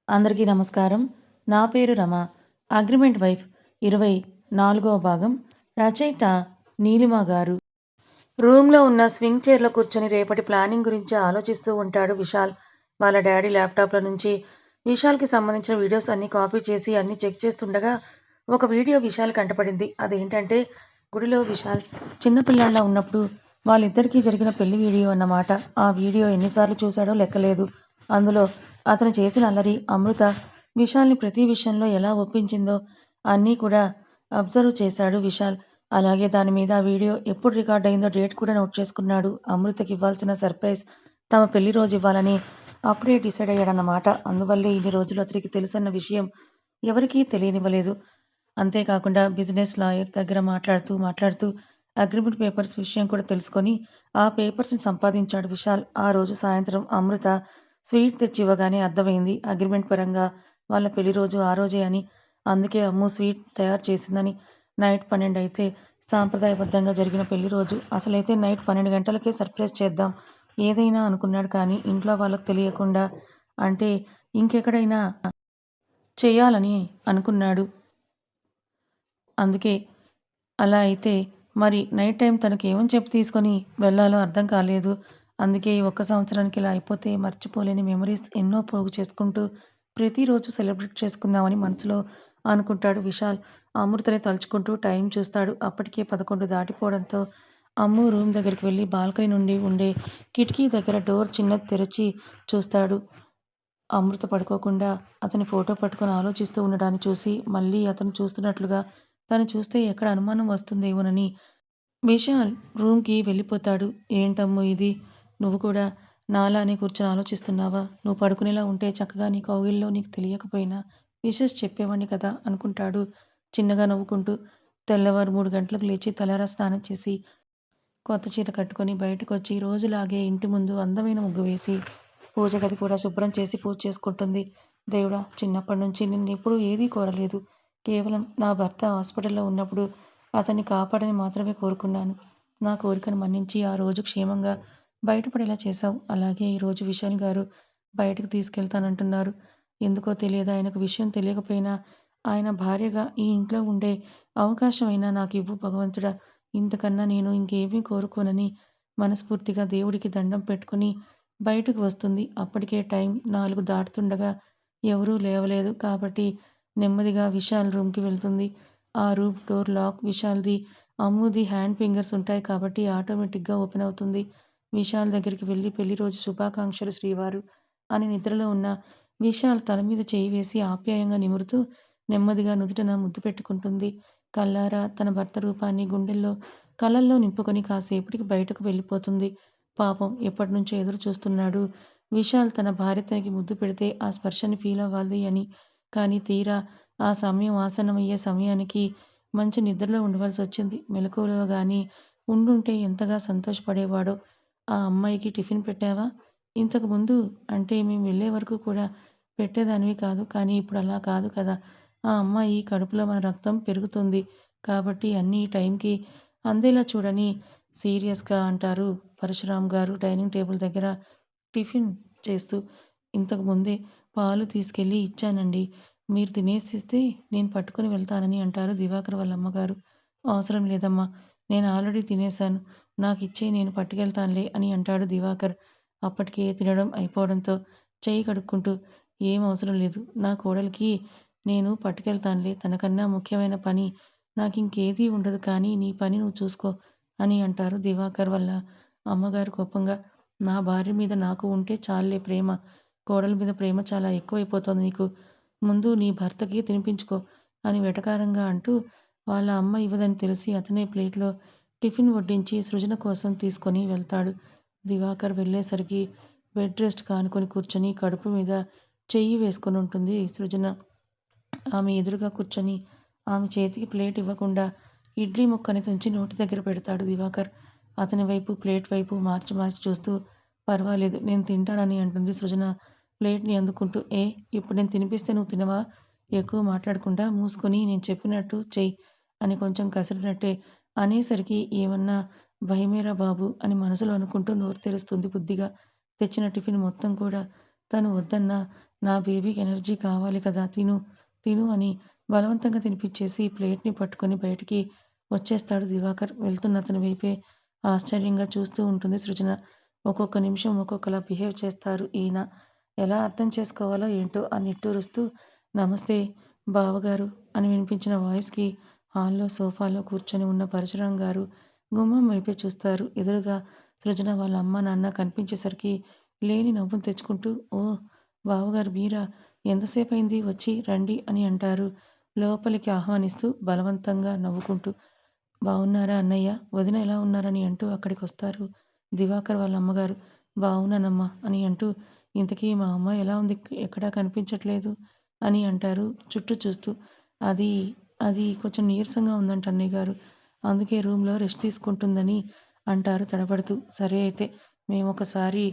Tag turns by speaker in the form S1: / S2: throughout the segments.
S1: అందరికీ నమస్కారం. నా పేరు రమ. అగ్రిమెంట్ వైఫ్ 24వ భాగం. రచయిత నీలిమ గారు. రూమ్‌లో ఉన్న స్వింగ్ చైర్‌లో కూర్చొని రేపటి ప్లానింగ్ గురించి ఆలోచిస్తూ ఉంటాడు విశాల్. వాళ్ళ డ్యాడీ ల్యాప్‌టాప్‌లో నుంచి విశాల్‌కి సంబంధించిన వీడియోస్ అన్నీ కాపీ చేసి అన్నీ చెక్ చేస్తుండగా ఒక వీడియో విశాల్ కంటపడింది. అదేంటంటే గుడిలో విశాల్ చిన్న పిల్లాడిలా ఉన్నప్పుడు వాళ్ళిద్దరికీ జరిగిన పెళ్లి వీడియో అన్నమాట. ఆ వీడియో ఎన్నిసార్లు చూశాడో లెక్కలేదు. అందులో అతను చేసిన అల్లరి, అమృత విశాల్‌ని ప్రతి విషయంలో ఎలా ఒప్పించిందో అన్నీ కూడా అబ్జర్వ్ చేశాడు విశాల్. అలాగే దాని మీద ఆ వీడియో ఎప్పుడు రికార్డ్ అయిందో డేట్ కూడా నోట్ చేసుకున్నాడు. అమృతకి ఇవ్వాల్సిన సర్ప్రైజ్ తమ పెళ్లి రోజు ఇవ్వాలని అప్పుడే డిసైడ్ అయ్యాడన్నమాట. అందువల్లే ఇన్ని రోజులు అతనికి తెలుసన్న విషయం ఎవరికీ తెలియనివ్వలేదు. అంతేకాకుండా బిజినెస్ లాయర్ దగ్గర మాట్లాడుతూ అగ్రిమెంట్ పేపర్స్ విషయం కూడా తెలుసుకొని ఆ పేపర్స్‌ని సంపాదించాడు విశాల్. ఆ రోజు సాయంత్రం అమృత స్వీట్ తెచ్చి ఇవ్వగానే అర్థమైంది అగ్రిమెంట్ పరంగా వాళ్ళ పెళ్లి రోజు ఆ రోజే అని. అందుకే అమ్ము స్వీట్ తయారు చేసిందని. నైట్ 12 అయితే సాంప్రదాయబద్ధంగా జరిగిన పెళ్లి రోజు. అసలైతే నైట్ 12 గంటలకే సర్ప్రైజ్ చేద్దాం ఏదైనా అనుకున్నాడు కానీ ఇంట్లో వాళ్ళకి తెలియకుండా అంటే ఇంకెక్కడైనా చేయాలని అనుకున్నాడు. అందుకే అలా అయితే మరి నైట్ టైం తనకేమని చెప్పి తీసుకొని వెళ్ళాలో అర్థం కాలేదు. అందుకే ఈ ఒక్క సంవత్సరానికి ఇలా అయిపోతే మర్చిపోలేని మెమరీస్ ఎన్నో పోగు చేసుకుంటూ ప్రతిరోజు సెలబ్రేట్ చేసుకుందామని మనసులో అనుకుంటాడు విశాల్. అమృతని తలుచుకుంటూ టైం చూస్తాడు. అప్పటికే 11 దాటిపోవడంతో అమ్ము రూమ్ దగ్గరికి వెళ్ళి బాల్కనీ నుండి ఉండే కిటికీ దగ్గర డోర్ చిన్నది తెరిచి చూస్తాడు. అమృత పడుకోకుండా అతని ఫోటో పట్టుకొని ఆలోచిస్తూ ఉండడాన్ని చూసి మళ్ళీ అతను చూస్తున్నట్లుగా తను చూస్తే ఎక్కడ అనుమానం వస్తుందేమోనని విశాల్ రూమ్‌కి వెళ్ళిపోతాడు. ఏంటమ్ము ఇది? నువ్వు కూడా నాలానే కూర్చొని ఆలోచిస్తున్నావా? నువ్వు పడుకునేలా ఉంటే చక్కగా నీ కౌగిల్లో నీకు తెలియకపోయినా విషెస్ చెప్పేవాడిని కదా అనుకుంటాడు చిన్నగా నవ్వుకుంటూ. తెల్లవారు 3 గంటలకు లేచి తలారా స్నానం చేసి కొత్త చీర కట్టుకొని బయటకొచ్చి రోజులాగే ఇంటి ముందు అందమైన ముగ్గు వేసి పూజ గది కూడా శుభ్రం చేసి పూజ చేసుకుంటుంది. దేవుడా! చిన్నప్పటి నుంచి నిన్నెప్పుడూ ఏదీ కోరలేదు. కేవలం నా భర్త హాస్పిటల్‌లో ఉన్నప్పుడు అతన్ని కాపాడని మాత్రమే కోరుకున్నాను. నా కోరికను మన్నించి ఆ రోజు క్షేమంగా బయటపడేలా చేశావు. అలాగే ఈరోజు విశాల్ గారు బయటకు తీసుకెళ్తానంటున్నారు. ఎందుకో తెలియదు ఆయనకు విషయం తెలియకపోయినా ఆయన భార్యగా ఈ ఇంట్లో ఉండే అవకాశమైనా నాకివ్వు భగవంతుడా! ఇంతకన్నా నేను ఇంకేమీ కోరుకోనని మనస్ఫూర్తిగా దేవుడికి దండం పెట్టుకొని బయటకు వస్తుంది. అప్పటికే టైం 4 దాటుతుండగా ఎవరూ లేవలేదు కాబట్టి నెమ్మదిగా విశాల్ రూమ్‌కి వెళ్తుంది. ఆ రూమ్ డోర్ లాక్ విశాల్‌ది. అమ్ముది హ్యాండ్ ఫింగర్స్ ఉంటాయి కాబట్టి ఆటోమేటిక్‌గా ఓపెన్ అవుతుంది. విశాల్ దగ్గరికి వెళ్లి పెళ్లి రోజు శుభాకాంక్షలు శ్రీవారు అని నిద్రలో ఉన్న విశాల్ తల మీద చేయి వేసి ఆప్యాయంగా నిమురుతూ నెమ్మదిగా నుదుటన ముద్దు పెట్టుకుంటుంది. కళ్ళారా తన భర్త రూపాన్ని గుండెల్లో కళ్ళల్లో నింపుకొని కాసేపటికి బయటకు వెళ్ళిపోతుంది. పాపం ఎప్పటినుంచో ఎదురు చూస్తున్నాడు విశాల్ తన భార్య తనకి ముద్దు పెడితే ఆ స్పర్శని ఫీల్ అవ్వాలి అని. కానీ తీరా ఆ సమయం ఆసన్నమయ్యే సమయానికి మంచి నిద్రలో ఉండవలసొచ్చింది. మెలకువలో గాని ఉండుంటే ఎంతగా సంతోషపడేవాడో. ఆ అమ్మాయికి టిఫిన్ పెట్టావా? ఇంతకు ముందు అంటే మేము వెళ్ళే వరకు కూడా పెట్టేదానివి కాదు. కానీ ఇప్పుడు అలా కాదు కదా! ఆ అమ్మాయి కడుపులో మన రక్తం పెరుగుతుంది. కాబట్టి అన్నీ టైంకి అందేలా చూడని సీరియస్‌గా అంటారు పరశురామ్ గారు డైనింగ్ టేబుల్ దగ్గర టిఫిన్ చేస్తూ. ఇంతకు ముందే పాలు తీసుకెళ్ళి ఇచ్చానండి. మీరు తినేసిస్తే నేను పట్టుకొని వెళ్తానని అంటారు దివాకర్ వాళ్ళ అమ్మగారు. అవసరం లేదమ్మా! నేను ఆల్రెడీ తినేసాను. నాకిచ్చేయి నేను పట్టుకెళ్తానులే అని అంటాడు దివాకర్. అప్పటికే తినడం అయిపోవడంతో చెయ్యి కడుక్కుంటూ ఏం అవసరం లేదు. నా కోడలికి నేను పట్టుకెళ్తానులే. తనకన్నా ముఖ్యమైన పని నాకింకేదీ ఉండదు కానీ నీ పని నువ్వు చూసుకో అని అంటారు దివాకర్ వాళ్ళ అమ్మగారు కోపంగా. నా భార్య మీద నాకు ఉంటే చాలులే ప్రేమ. కోడలి మీద ప్రేమ చాలా ఎక్కువైపోతోంది నీకు. ముందు నీ భర్తకి తినిపించుకో అని వెటకారంగా అంటూ వాళ్ళ అమ్మ ఇవ్వదని తెలిసి అతనే ప్లేట్‌లో టిఫిన్ వడ్డించి సృజన కోసం తీసుకొని వెళ్తాడు. దివాకర్ వెళ్ళేసరికి బెడ్ రెస్ట్ కానుకొని కూర్చొని కడుపు మీద చెయ్యి వేసుకొనుంటుంది సృజన. ఆమె ఎదురుగా కూర్చొని ఆమె చేతికి ప్లేట్ ఇవ్వకుండా ఇడ్లీ ముక్కని తుంచి నోటి దగ్గర పెడతాడు దివాకర్. అతని వైపు ప్లేట్ వైపు మార్చి మార్చి చూస్తూ పర్వాలేదు నేను తింటానని అంటుంది సృజన ప్లేట్‌ని అందుకుంటూ. ఇప్పుడు నేను తినిపిస్తే నువ్వు తినవా? ఎక్కువ మాట్లాడకుండా మూసుకొని నేను చెప్పినట్టు చెయ్ అని కొంచెం కసిరినట్టే అనేసరికి ఏమన్నా భయమేరా బాబు అని మనసులో అనుకుంటూ నోరు తెరుస్తుంది బుద్ధిగా. తెచ్చిన టిఫిన్ మొత్తం కూడా తను వద్దన్నా నా బేబీకి ఎనర్జీ కావాలి కదా! తిను, తిను అని బలవంతంగా తినిపిచ్చేసి ప్లేట్‌ని పట్టుకొని బయటికి వచ్చేస్తాడు దివాకర్. వెళ్తున్న అతని వైపే ఆశ్చర్యంగా చూస్తూ ఉంటుంది సృజన. ఒక్కొక్క నిమిషం ఒక్కొక్కలా బిహేవ్ చేస్తారు ఈయన. ఎలా అర్థం చేసుకోవాలో ఏంటో అని నిట్టూరుస్తూ నమస్తే బావగారు అని వినిపించిన వాయిస్‌కి హాల్‌లో సోఫాలో కూర్చొని ఉన్న పరశురాం గారు గుమ్మం వైపే చూస్తారు. ఎదురుగా సృజన వాళ్ళ అమ్మ, నాన్న కనిపించేసరికి లేని నవ్వును తెచ్చుకుంటూ ఓహ్! బావగారు మీరా? ఎంతసేపయింది వచ్చి రండి అని అంటారు. లోపలికి ఆహ్వానిస్తూ బలవంతంగా నవ్వుకుంటూ. బావున్నారా అన్నయ్య? వదిన ఎలా ఉన్నారని అంటూ అక్కడికొస్తారు దివాకర్ వాళ్ళ అమ్మగారు. బావున్నానమ్మా అని అంటూ ఇంతకీ మా అమ్మాయి ఎలా ఉంది? ఎక్కడా కనిపించట్లేదు అని అంటారు చుట్టూ చూస్తూ. అది అది కొంచెం నీరసంగా ఉందంట అన్నయ్య గారు. అందుకే రూమ్‌లో రెస్ట్ తీసుకుంటుందని అంటారు తడబడుతూ. సరే అయితే మేమొకసారి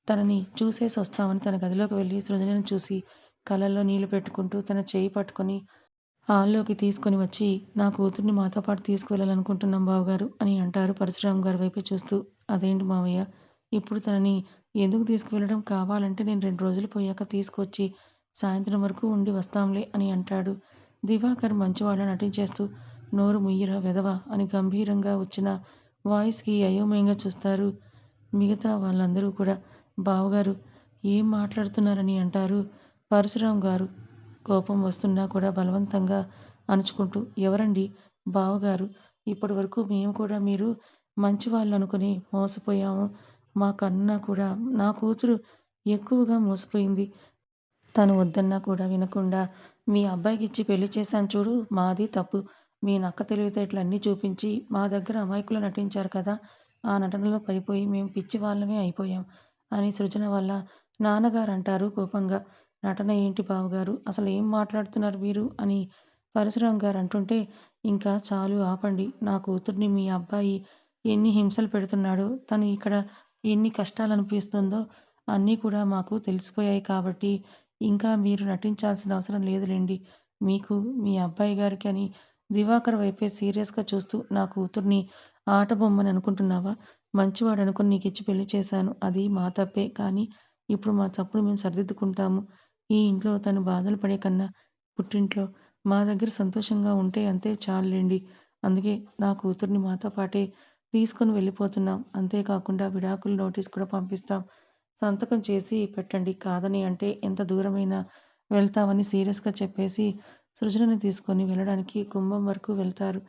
S1: తనని చూసేసొస్తామని తన గదిలోకి వెళ్లి సృజనని చూసి కళ్ళల్లో నీళ్లు పెట్టుకుంటూ తన చెయ్యి పట్టుకొని హాల్లోకి తీసుకొని వచ్చి నా కూతుర్ని మాతో పాటు తీసుకువెళ్ళాలనుకుంటున్నాం బావగారు అని అంటారు పరశురాం గారి వైపే చూస్తూ. అదేంటి మావయ్య ఇప్పుడు తనని ఎందుకు తీసుకువెళ్ళడం? కావాలంటే నేను 2 రోజులు పోయాక తీసుకొచ్చి సాయంత్రం వరకు ఉండి వస్తాంలే అని అంటాడు. దివాకర్ మంచివాడిలా నటించేస్తూ నోరు ముయ్యిరా వెధవ అని గంభీరంగా వచ్చిన వాయిస్‌కి అయోమయంగా చూస్తారు మిగతా వాళ్ళందరూ కూడా. బావగారు ఏం మాట్లాడుతున్నారని అంటారు పరశురాం గారు. కోపం వస్తున్నా కూడా బలవంతంగా అణుచుకుంటూ. ఎవరండీ బావగారు? ఇప్పటివరకు మేము కూడా మీరు మంచివాళ్ళనుకుని మోసపోయాము. మాకన్నా కూడా నా కూతురు ఎక్కువగా మోసపోయింది. తను వద్దన్నా కూడా వినకుండా మీ అబ్బాయికిచ్చి పెళ్లి చేశాను చూడు మాది తప్పు. మీ నక్క తెలివితేటలన్నీ చూపించి మా దగ్గర అమాయకులా నటించారు కదా! ఆ నటనలో పడిపోయి మేము పిచ్చివాళ్ళమే అయిపోయాం అని సృజన వాళ్ళ నాన్నగారంటారు కోపంగా. నటన ఏంటి బావగారు? అసలేం మాట్లాడుతున్నారు మీరు? అని పరశురాం గారంటుంటే ఇంకా చాలు ఆపండి. నా కూతుర్ని మీ అబ్బాయి ఎన్ని హింసలు పెడుతున్నాడో, తను ఇక్కడ ఎన్ని కష్టాలనుభవిస్తుందో అన్నీ కూడా మాకు తెలిసిపోయాయి కాబట్టి ఇంకా మీరు నటించాల్సిన అవసరం లేదులెండి. మీకు, మీ అబ్బాయి గారికి అని దివాకర్ వైపే సీరియస్‌గా చూస్తూ నా కూతుర్ని ఆటబొమ్మని అనుకుంటున్నావా? మంచివాడనుకుని నీకిచ్చి పెళ్లి చేశాను. అది మా తప్పే. కానీ ఇప్పుడు మా తప్పును మేము సరిదిద్దుకుంటాము. ఈ ఇంట్లో తను బాధలు పడే కన్నా పుట్టింట్లో మా దగ్గర సంతోషంగా ఉంటే అంతే చాలులెండి. అందుకే నా కూతుర్ని మాతో పాటే తీసుకొని వెళ్ళిపోతున్నాం. అంతేకాకుండా విడాకుల నోటీస్ కూడా పంపిస్తాం. సంతకం చేసి పెట్టండి. కాదని అంటే ఎంత దూరమైనా వెళ్తామని సీరియస్‌గా చెప్పేసి సృజనని తీసుకొని వెళ్ళడానికి గుమ్మం వరకు వెళ్తారు.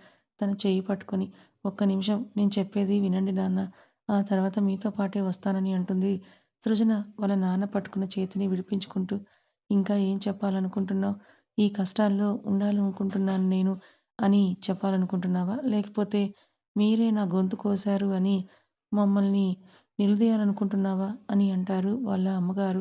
S1: తన చెయ్యి పట్టుకొని. ఒక్క నిమిషం నేను చెప్పేది వినండి నాన్న. ఆ తర్వాత మీతో పాటే వస్తానని అంటుంది సృజన వాళ్ళ నాన్న పట్టుకున్న చేతిని విడిపించుకుంటూ. ఇంకా ఏం చెప్పాలనుకుంటున్నావు? ఈ కష్టాల్లో ఉండాలనుకుంటున్నాను నేను అని చెప్పాలనుకుంటున్నావా? లేకపోతే మీరే నా గొంతు కోశారు అని మమ్మల్ని నిలదీయాలనుకుంటున్నావా? అని అంటారు వాళ్ళ అమ్మగారు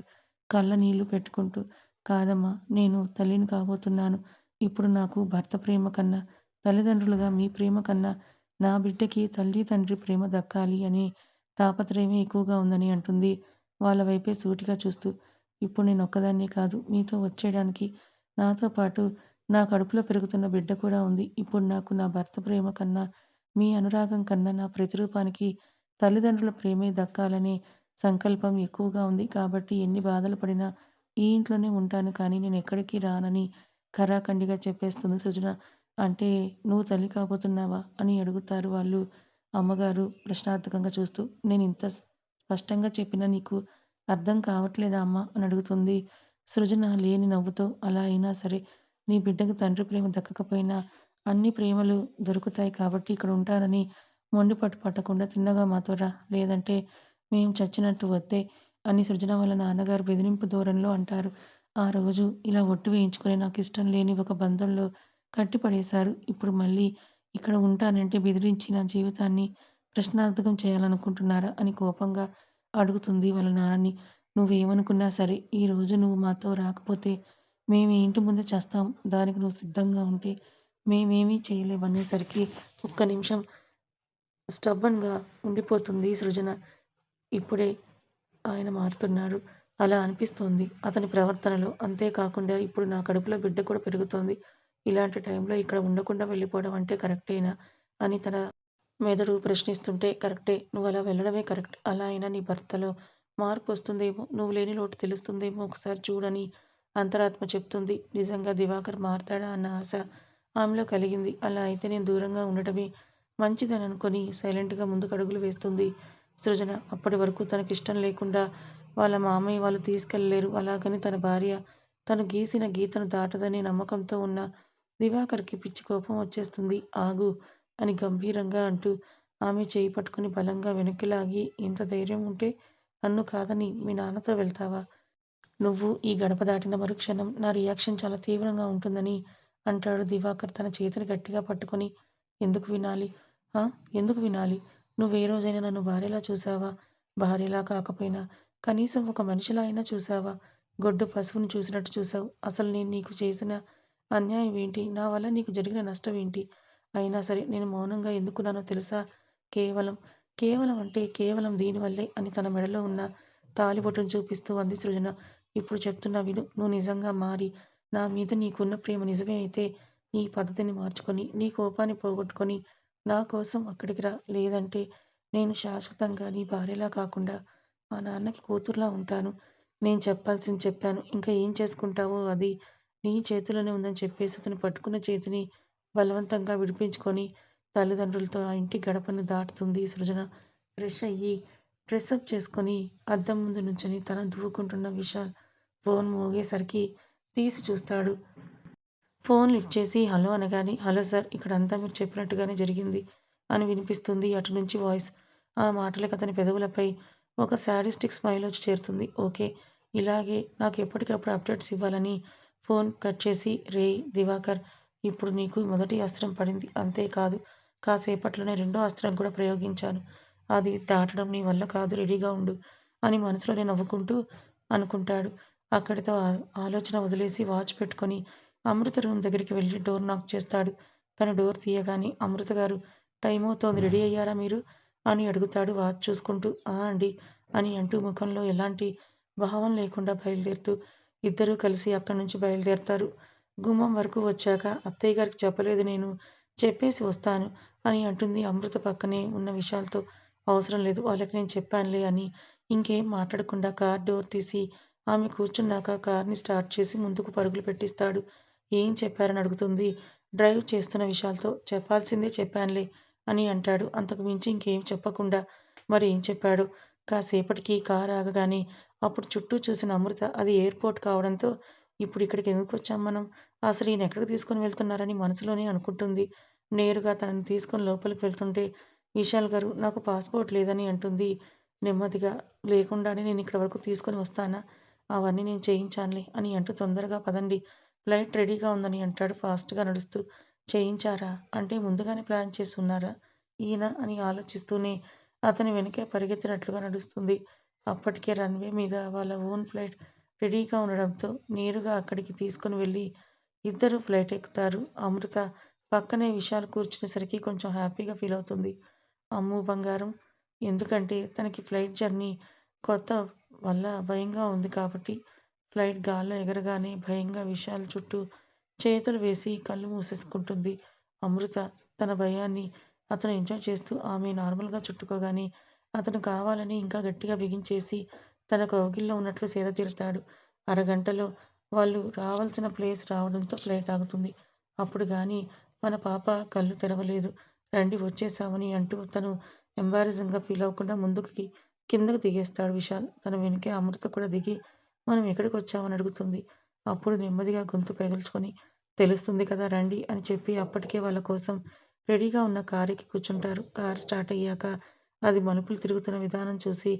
S1: కళ్ళ నీళ్లు పెట్టుకుంటూ. కాదమ్మా! నేను తల్లిని కాబోతున్నాను. ఇప్పుడు నాకు భర్త ప్రేమ కన్నా, తల్లిదండ్రులుగా మీ ప్రేమ కన్నా నా బిడ్డకి తల్లి, తండ్రి ప్రేమ దక్కాలి అనే తాపత్రయమే ఎక్కువగా ఉందని అంటుంది వాళ్ళ వైపే సూటిగా చూస్తూ. ఇప్పుడు నేనొక్కదాన్నే కాదు మీతో వచ్చేయడానికి నాతో పాటు నా కడుపులో పెరుగుతున్న బిడ్డ కూడా ఉంది. ఇప్పుడు నాకు నా భర్త ప్రేమ కన్నా, మీ అనురాగం కన్నా నా ప్రతిరూపానికి తల్లిదండ్రుల ప్రేమే దక్కాలనే సంకల్పం ఎక్కువగా ఉంది. కాబట్టి ఎన్ని బాధలు పడినా ఈ ఇంట్లోనే ఉంటాను కానీ నేనెక్కడికి రానని ఖరాఖండిగా చెప్పేస్తుంది సృజన. అంటే నువ్వు తల్లి కాబోతున్నావా? అని అడుగుతారు వాళ్ళు అమ్మగారు ప్రశ్నార్థకంగా చూస్తూ. నేనింత స్పష్టంగా చెప్పినా నీకు అర్థం కావట్లేదా అమ్మా? అని అడుగుతుంది సృజన లేని నవ్వుతో. అలా అయినా సరే నీ బిడ్డకు తండ్రి ప్రేమ దక్కకపోయినా అన్ని ప్రేమలు దొరుకుతాయి కాబట్టి ఇక్కడ ఉంటానని మొండిపట్టు పట్టకుండా తిన్నగా మాతో రా. లేదంటే మేము చచ్చినట్టు వద్దే అని సృజన వాళ్ళ నాన్నగారు బెదిరింపు ధోరణిలో అంటారు. ఆ రోజు ఇలా ఒట్టు వేయించుకొని నాకిష్టం లేని ఒక బంధంలో కట్టిపడేశారు. ఇప్పుడు మళ్ళీ ఇక్కడ ఉంటానంటే బెదిరించి నా జీవితాన్ని ప్రశ్నార్థకం చేయాలనుకుంటున్నారా? అని కోపంగా అడుగుతుంది వాళ్ళ నాన్నని. నువ్వేమనుకున్నా సరే ఈరోజు నువ్వు మాతో రాకపోతే మేము ఈ ఇంటి ముందే చస్తాం. దానికి నువ్వు సిద్ధంగా ఉంటే మేమేమీ చేయలేం అనేసరికి ఒక్క నిమిషం స్టబ్బన్‌గా ఉండిపోతుంది సృజన. ఇప్పుడే ఆయన మారుతున్నాడు. అలా అనిపిస్తోంది అతని ప్రవర్తనలో. అంతేకాకుండా ఇప్పుడు నా కడుపులో బిడ్డ కూడా పెరుగుతోంది. ఇలాంటి టైంలో ఇక్కడ ఉండకుండా వెళ్ళిపోవడం అంటే కరెక్టేనా? అని తన మెదడు ప్రశ్నిస్తుంటే కరెక్టే. నువ్వలా వెళ్ళడమే కరెక్ట్. అలా అయినా నీ భర్తలో మార్పు వస్తుందేమో, నువ్వు లేని లోటు తెలుస్తుందేమో ఒకసారి చూడని అంతరాత్మ చెప్తుంది. నిజంగా దివాకర్ మారతాడా అన్న ఆశ ఆమెలో కలిగింది. అలా అయితే నేను దూరంగా ఉండటమే మంచిదని అనుకొని సైలెంట్‌గా ముందుకడుగులు వేస్తుంది సృజన. అప్పటి వరకు తనకిష్టం లేకుండా వాళ్ళ మామయ్య వాళ్ళు తీసుకెళ్ళలేరు. అలాగని తన భార్య తను గీసిన గీతను దాటదనే నమ్మకంతో ఉన్న దివాకర్‌కి పిచ్చి కోపం వచ్చేస్తుంది. ఆగు అని గంభీరంగా అంటూ ఆమె చేయి పట్టుకొని బలంగా వెనక్కి లాగి, ఇంత ధైర్యం ఉంటే నన్ను కాదని మీ నాన్నతో వెళ్తావా? నువ్వు ఈ గడప దాటిన మరుక్షణం నా రియాక్షన్ చాలా తీవ్రంగా ఉంటుందని అంటాడు దివాకర్ తన చేతిని గట్టిగా పట్టుకొని. ఎందుకు వినాలి? ఆ! ఎందుకు వినాలి? నువ్వే రోజైనా నన్ను భార్యలా చూసావా? భార్యలా కాకపోయినా కనీసం ఒక మనిషిలా అయినా చూసావా? గొడ్డు పశువుని చూసినట్టు చూసావు. అసలు నేను నీకు చేసిన అన్యాయం ఏంటి? నా వల్ల నీకు జరిగిన నష్టం ఏంటి? అయినా సరే నేను మౌనంగా ఎందుకున్నానో తెలుసా? కేవలం, కేవలం అంటే కేవలం దీనివల్లే అని తన మెడలో ఉన్న తాళిబొట్టును చూపిస్తూ అంది సృజన. ఇప్పుడు చెప్తున్నా విను. నువ్వు నిజంగా మారి, నా మీద నీకున్న ప్రేమ నిజమే అయితే, నీ పద్ధతిని మార్చుకొని, నీ కోపాన్ని పోగొట్టుకొని, నా కోసం అక్కడికి రా. లేదంటే నేను శాశ్వతంగా నీ భార్యలా కాకుండా, మా నాన్నకి కూతురులా ఉంటాను. నేను చెప్పాల్సింది చెప్పాను. ఇంకా ఏం చేసుకుంటావో అది నీ చేతిలోనే ఉందని చెప్పేసి అతను పట్టుకున్న చేతిని బలవంతంగా విడిపించుకొని, తల్లిదండ్రులతో ఆ ఇంటి గడపను దాటుతుంది సృజన. ఫ్రెష్ అయ్యి, డ్రెస్సప్ చేసుకొని అద్దం ముందు నుంచొని తల దువ్వుకుంటున్న విశాల్ ఫోన్ మోగేసరికి తీసి చూస్తాడు. ఫోన్ లిఫ్ట్ చేసి హలో అనగానే, హలో సార్ ఇక్కడంతా మీరు చెప్పినట్టుగానే జరిగింది అని వినిపిస్తుంది అటు నుంచి వాయిస్. ఆ మాటలకు అతని పెదవులపై ఒక శాడిస్టిక్ స్మైల్ వచ్చి చేరుతుంది. ఓకే. ఇలాగే నాకు ఎప్పటికప్పుడు అప్డేట్స్ ఇవ్వాలని ఫోన్ కట్ చేసి, రేయ్ దివాకర్, ఇప్పుడు నీకు మొదటి అస్త్రం పడింది. అంతేకాదు కాసేపట్లోనే రెండో అస్త్రం కూడా ప్రయోగించాను. అది దాటడం నీ వల్ల కాదు, రెడీగా ఉండు అని మనసులోనే నవ్వుకుంటూ అనుకుంటాడు. అక్కడితో ఆలోచన వదిలేసి వాచ్ పెట్టుకొని అమృత రూమ్ దగ్గరికి వెళ్ళి డోర్ నాక్ చేస్తాడు. తను డోర్ తీయగానే అమృత గారు, టైమవుతోంది, రెడీ అయ్యారా మీరు? అని అడుగుతాడు వాచ్ చూసుకుంటూ. ఆ అండి అని అంటూ ముఖంలో ఎలాంటి భావం లేకుండా బయలుదేరుతూ ఇద్దరూ కలిసి అక్కడి నుంచి బయలుదేరతారు. గుమ్మం వరకు వచ్చాక అత్తయ్య గారికి చెప్పలేదు నేను, చెప్పేసి వస్తాను అని అంటుంది అమృత పక్కనే ఉన్న విశాల్తో. అవసరం లేదు, వాళ్ళకి నేను చెప్పానులే అని ఇంకేం మాట్లాడకుండా కార్ డోర్ తీసి ఆమె కూర్చున్నాక కార్‌ని స్టార్ట్ చేసి ముందుకు పరుగులు పెట్టిస్తాడు. ఏం చెప్పారని అడుగుతుంది డ్రైవ్ చేస్తున్న విశాల్తో. చెప్పాల్సిందే చెప్పానులే అని అంటాడు. అంతకు మించి ఇంకేం చెప్పకుండా. మరేం చెప్పాడో? కాసేపటికి కారు ఆగగానే అప్పుడు చుట్టూ చూసిన అమృత అది ఎయిర్‌పోర్ట్ కావడంతో ఇప్పుడు ఇక్కడికి ఎందుకొచ్చాం మనం? అసలు ఈయన ఎక్కడికి తీసుకొని వెళ్తున్నారని మనసులోనే అనుకుంటుంది. నేరుగా తనని తీసుకొని లోపలికి వెళ్తుంటే విశాల్ గారు నాకు పాస్‌పోర్ట్ లేదని అంటుంది నెమ్మదిగా. లేకుండానే నేను ఇక్కడి వరకు తీసుకొని వస్తానా? అవన్నీ నేను చేయించానులే అని అంటూ తొందరగా పదండి, ఫ్లైట్ రెడీగా ఉందని అంటాడు ఫాస్ట్‌గా నడుస్తూ. చేయించారా? అంటే ముందుగానే ప్లాన్ చేసి ఉన్నారా ఈయన అని ఆలోచిస్తూనే అతని వెనకే పరిగెత్తినట్లుగా నడుస్తుంది. అప్పటికే రన్‌వే మీద వాళ్ళ ఓన్ ఫ్లైట్ రెడీగా ఉండడంతో నేరుగా అక్కడికి తీసుకొని వెళ్ళి ఇద్దరూ ఫ్లైట్ ఎక్కుతారు. అమృత పక్కనే విశాల్ కూర్చునేసరికి కొంచెం హ్యాపీగా ఫీల్ అవుతుంది. అమ్మో బంగారం! ఎందుకంటే తనకి ఫ్లైట్ జర్నీ కొత్త వల్ల భయంగా ఉంది కాబట్టి. ఫ్లైట్ గాల్లో ఎగరగానే భయంగా విశాల్ చుట్టూ చేతులు వేసి కళ్ళు మూసేసుకుంటుంది అమృత. తన భయాన్ని అతను ఎంజాయ్ చేస్తూ ఆమె నార్మల్‌గా చుట్టుకోగానే అతను కావాలని ఇంకా గట్టిగా బిగించేసి తన కౌగిల్లో ఉన్నట్లు సేద తీరుతాడు. అరగంటలో వాళ్ళు రావాల్సిన ప్లేస్ రావడంతో ఫ్లైట్ ఆగుతుంది. అప్పుడు గానీ మన పాప కళ్ళు తెరవలేదు. రండి వచ్చేసామని అంటూ తను ఎంబారసింగ్‌గా ఫీల్ అవ్వకుండా కిందకి దిగేస్తాడు విశాల్. తన వెనకే అమృత కూడా దిగి మనం ఎక్కడికొచ్చామని అడుగుతుంది. అప్పుడు నెమ్మదిగా గొంతు పెగల్చుకొని తెలుస్తుంది కదా రండి అని చెప్పి అప్పటికే వాళ్ళ కోసం రెడీగా ఉన్న కారు ఎక్కి కూర్చుంటారు. కారు స్టార్ట్ అయ్యాక అది మలుపులు తిరుగుతున్న విధానం చూసి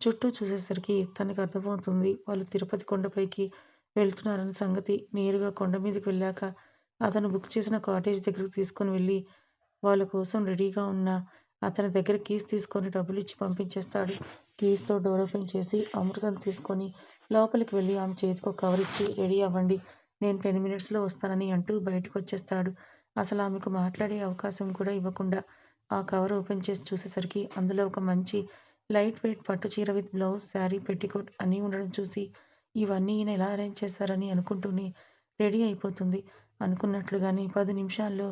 S1: చుట్టూ చూసేసరికి తనకు అర్థమవుతుంది వాళ్ళు తిరుపతి కొండపైకి వెళ్తున్నారన్న సంగతి. నేరుగా కొండ మీదకి వెళ్ళాక అతను బుక్ చేసిన కాటేజ్ దగ్గరికి తీసుకొని వెళ్ళి వాళ్ళ కోసం రెడీగా ఉన్న అతని దగ్గర కీస్ తీసుకొని డబ్బులిచ్చి పంపించేస్తాడు. కీస్‌తో డోర్ ఓపెన్ చేసి అమృతని తీసుకొని లోపలికి వెళ్ళి ఆమె చేతికి ఒక కవర్ ఇచ్చి రెడీ అవ్వండి, నేను 10 మినిట్స్‌లో వస్తానని అంటూ బయటకొచ్చేస్తాడు. అసలామెకు మాట్లాడే అవకాశం కూడా ఇవ్వకుండా ఆ కవర్ ఓపెన్ చేసి చూసేసరికి అందులో ఒక మంచి లైట్ వెయిట్ పట్టు చీర విత్ బ్లౌజ్, శారీ, పెట్టికోట్ అన్నీ ఉండడం చూసి ఇవన్నీ ఈయన ఎలా అరేంజ్ చేశారని అనుకుంటూనే రెడీ అయిపోతుంది. అనుకున్నట్లుగానే 10 నిమిషాల్లో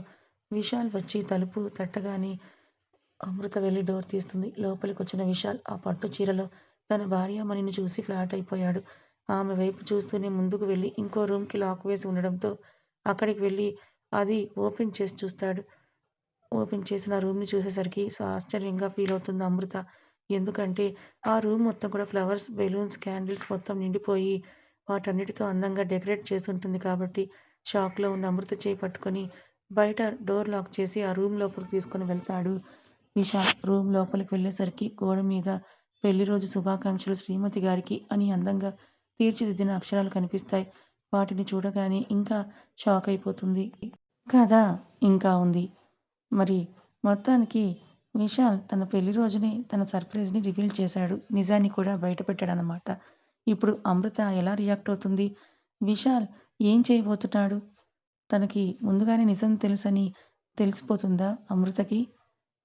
S1: విశాల్ వచ్చి తలుపు తట్టగానే అమృత వెళ్లి డోర్ తీస్తుంది. లోపలికొచ్చిన విశాల్ ఆ పట్టు చీరలో తన భార్య మణిని చూసి ఫ్లాట్ అయిపోయాడు. ఆమె వైపు చూస్తూనే ముందుకు వెళ్ళి ఇంకో రూమ్‌కి లాక్ వేసి ఉండడంతో అక్కడికి వెళ్ళి అది ఓపెన్ చేసి చూస్తాడు. ఓపెన్ చేసిన ఆ రూమ్‌ని చూసేసరికి ఆశ్చర్యంగా ఫీల్ అవుతుంది అమృత. ఎందుకంటే ఆ రూమ్ మొత్తం కూడా ఫ్లవర్స్, బెలూన్స్, క్యాండిల్స్ మొత్తం నిండిపోయి వాటన్నిటితో అందంగా డెకరేట్ చేసుంటుంది కాబట్టి షాక్‌లో ఉన్న అమృత చేయి పట్టుకొని బయట డోర్ లాక్ చేసి ఆ రూమ్ లోపలికి తీసుకొని వెళ్తాడు విశాల్. రూమ్ లోపలికి వెళ్ళేసరికి గోడ మీద పెళ్లి రోజు శుభాకాంక్షలు శ్రీమతి గారికి అని అందంగా తీర్చిదిద్దిన అక్షరాలు కనిపిస్తాయి. వాటిని చూడగానే ఇంకా షాక్ అయిపోతుంది. కథ ఇంకా ఉంది. మరి మొత్తానికి విశాల్ తన పెళ్లి రోజునే తన సర్ప్రైజ్‌ని రివీల్ చేశాడు. నిజాన్ని కూడా బయటపెట్టాడనమాట. ఇప్పుడు అమృత ఎలా రియాక్ట్ అవుతుంది? విశాల్ ఏం చేయబోతున్నాడు? తనకి ముందుగానే నిజం తెలుసని తెలిసిపోతుందా అమృతకి?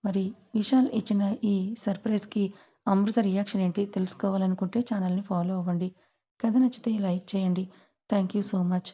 S1: మరి విశాల్ ఇచ్చిన ఈ సర్ప్రైజ్‌కి అమృత రియాక్షన్ ఏంటి తెలుసుకోవాలనుకుంటే ఛానల్‌ని ఫాలో అవ్వండి. కథ నచ్చితే లైక్ చేయండి. Thank you so much.